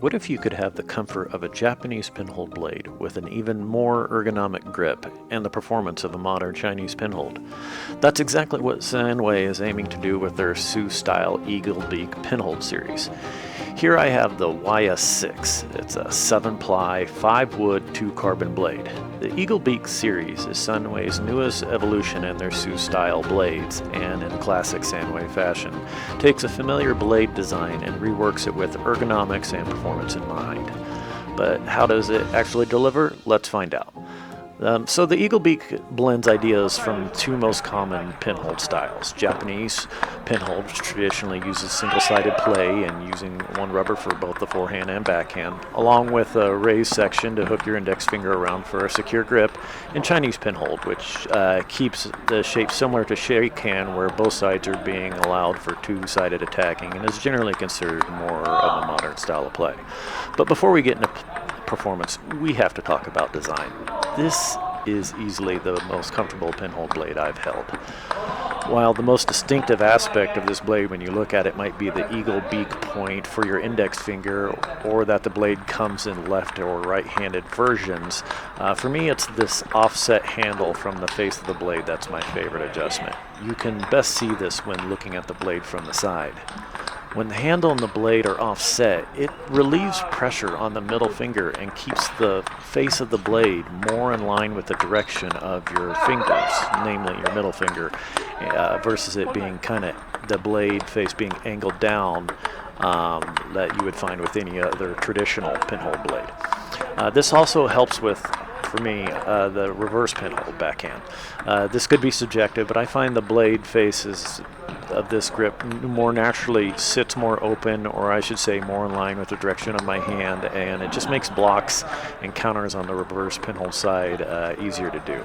What if you could have the comfort of a Japanese pinhold blade with an even more ergonomic grip and the performance of a modern Chinese pinhold? That's exactly what Sanwei is aiming to do with their Sioux-style Eagle Beak pinhold series. Here I have the YS6. It's a 7-ply, 5-wood, 2-carbon blade. The Eagle Beak series is Sanwei's newest evolution in their Sioux-style blades, and in classic Sanwei fashion, takes a familiar blade design and reworks it with ergonomics and performance in mind. But how does it actually deliver? Let's find out. So the Eagle Beak blends ideas from two most common pinhold styles. Japanese pinhold traditionally uses single-sided play and using one rubber for both the forehand and backhand, along with a raised section to hook your index finger around for a secure grip, and Chinese pinhold, which keeps the shape similar to shakehand, where both sides are being allowed for two-sided attacking and is generally considered more of a modern style of play. But before we get into performance, we have to talk about design. This is easily the most comfortable pinhold blade I've held. While the most distinctive aspect of this blade when you look at it might be the Eagle Beak point for your index finger, or that the blade comes in left or right-handed versions, for me it's this offset handle from the face of the blade that's my favorite adjustment. You can best see this when looking at the blade from the side. When the handle and the blade are offset, it relieves pressure on the middle finger and keeps the face of the blade more in line with the direction of your fingers, namely your middle finger, versus it being kind of the blade face being angled down that you would find with any other traditional pinhold blade. This also helps with, for me, the reverse pinhold backhand. This could be subjective, but I find the blade faces of this grip more naturally sits more open, or I should say more in line with the direction of my hand, and it just makes blocks and counters on the reverse pinhold side easier to do.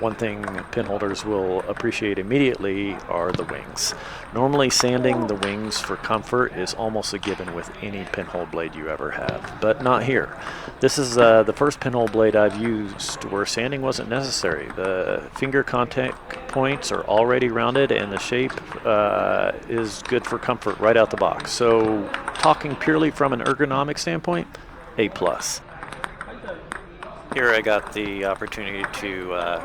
One thing pinholders will appreciate immediately are the wings. Normally sanding the wings for comfort is almost a given with any pinhold blade you ever have, but not here. This is the first pinhold blade I've used where sanding wasn't necessary. The finger contact points are already rounded and the shape is good for comfort right out the box. So talking purely from an ergonomic standpoint, A+. Here I got the opportunity to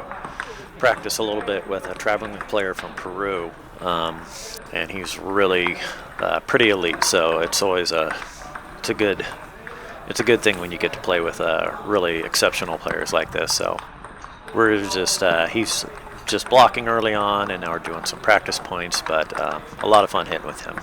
practice a little bit with a traveling player from Peru, and he's really pretty elite, so it's always it's a good thing when you get to play with really exceptional players like this. So we're just he's just blocking early on, and now we're doing some practice points, but a lot of fun hitting with him.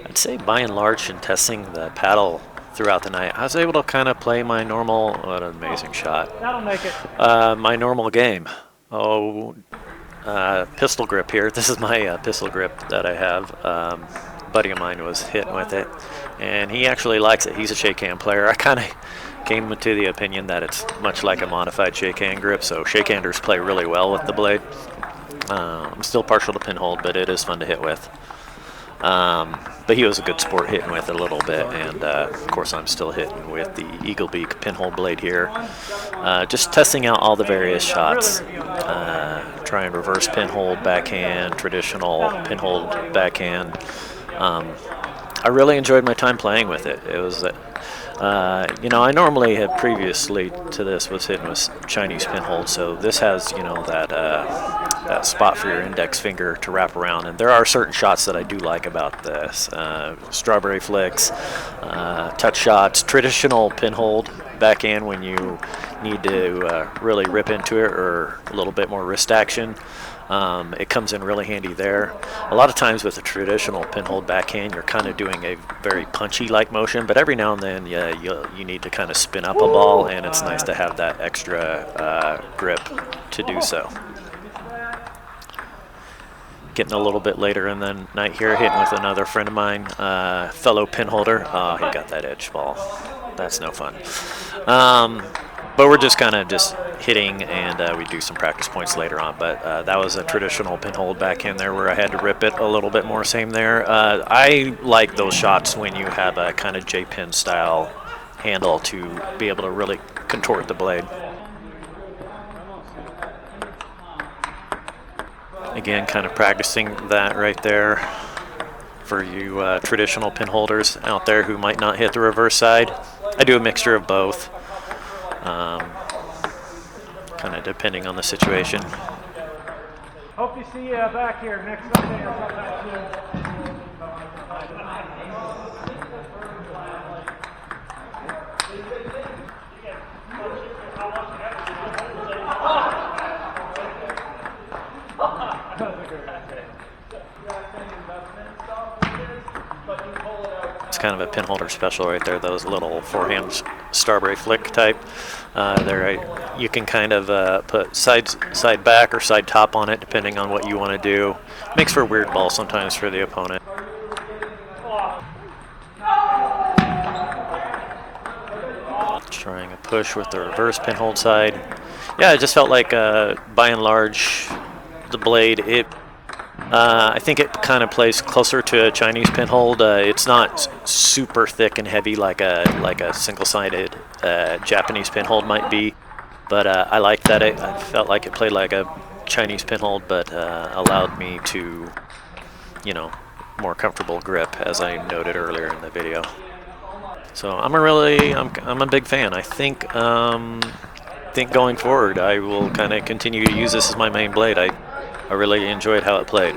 I'd say by and large in testing the paddle throughout the night, I was able to kind of play my normal, what an amazing shot. That'll make it. My normal game. Pistol grip here. This is my pistol grip that I have. A buddy of mine was hitting with it, and he actually likes it. He's a shakehand player. I kind of came to the opinion that it's much like a modified shakehand grip, so shakehanders play really well with the blade. I'm still partial to pinhold, but it is fun to hit with. But he was a good sport hitting with it a little bit, and of course I'm still hitting with the Eagle Beak pinhold blade here. Just testing out all the various shots. Trying reverse pinhold backhand, traditional pinhold backhand. I really enjoyed my time playing with it. It was, I normally had previously to this was hitting with Chinese pinhold, so this has, that spot for your index finger to wrap around, and there are certain shots that I do like about this. Strawberry flicks, touch shots, traditional pinhold backhand when you need to really rip into it, or a little bit more wrist action. It comes in really handy there. A lot of times with a traditional pinhold backhand, you're kind of doing a very punchy-like motion, but every now and then you need to kind of spin up a ball, and it's nice to have that extra grip to do so. Getting a little bit later in the night here, hitting with another friend of mine, fellow pinholder. Oh, he got that edge ball. That's no fun. But we're just kind of hitting, and we do some practice points later on. But that was a traditional pinhold backhand there where I had to rip it a little bit more. Same there. I like those shots when you have a kind of J-pin style handle to be able to really contort the blade. Again, kind of practicing that right there for you traditional pin holders out there who might not hit the reverse side. I do a mixture of both, kind of depending on the situation. Hope you see you back here next Sunday or sometime soon. It's kind of a pin holder special right there, those little forehand starbury flick type. You can kind of put side back or side top on it depending on what you want to do. Makes for a weird ball sometimes for the opponent. Trying a push with the reverse pinhold side. Yeah, it just felt like by and large the blade, I think it kind of plays closer to a Chinese pinhold. It's not super thick and heavy like a single-sided Japanese pinhold might be, but I like that I felt like it played like a Chinese pinhold, but allowed me to, more comfortable grip, as I noted earlier in the video. So I'm a big fan. I think going forward I will kind of continue to use this as my main blade. I really enjoyed how it played.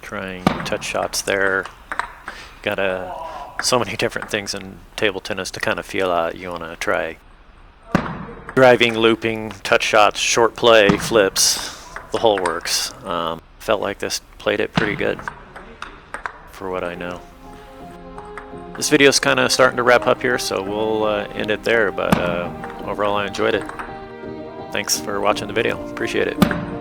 Trying touch shots there. Got so many different things in table tennis to kind of feel out. You want to try driving, looping, touch shots, short play, flips, the whole works. Felt like this played it pretty good for what I know. This video's kind of starting to wrap up here, so we'll end it there, but overall I enjoyed it. Thanks for watching the video. Appreciate it.